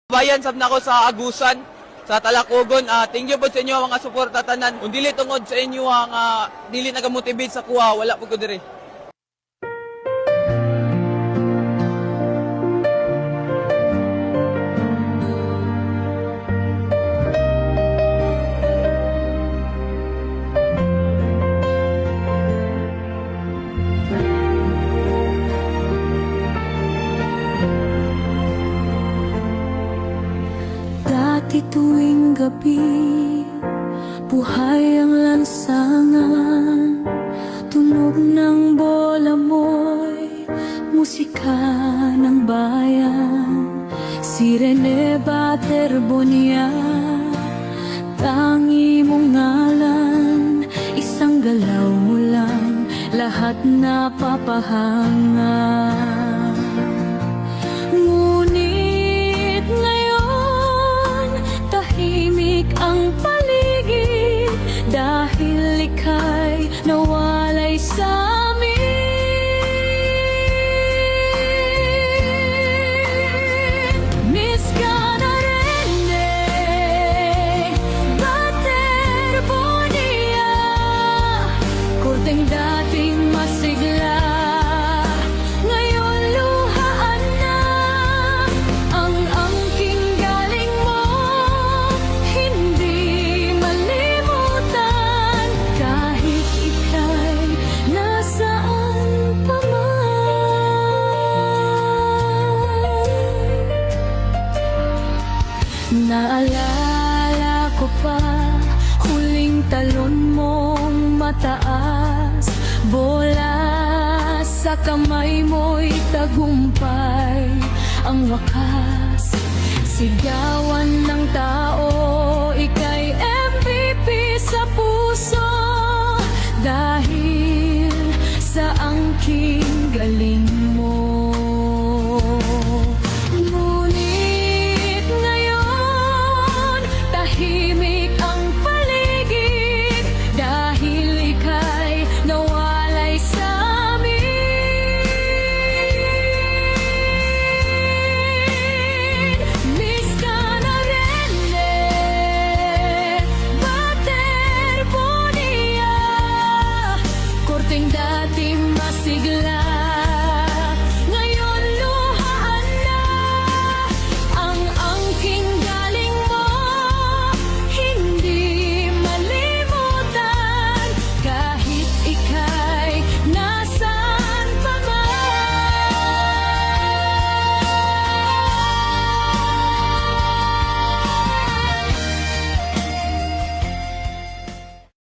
Bayan sab na ako sa Agusan, sa Talacogon. Thank you po sa inyo mga suporta tanan. Kung dili tungod sa inyo ang dili nagamotivate sa kuha, wala po ko dire. Dati tuwing gabi, buhay ang lansangan. Tunog ng bola mo'y musika ng bayan. Si Rene Baterbonia, tangi mong ngalan. Isang galaw mo lang, lahat napapahanga. Ngunit ngayon, tahimik ang paligid dahil ika'y nawalay sa amin. Miss ka na Rene Baterbonia, kurteng dating masigla, ngayon luhaan na. Ang angking galing mo, hindi malimutan, kahit ika'y nasaan pa man. Naalala ko pa, huling talon mong mataas, bola sa kamay mo'y tagumpay. Ang wakas, sigawan ng tao, ika'y MVP sa puso, dahil sa angking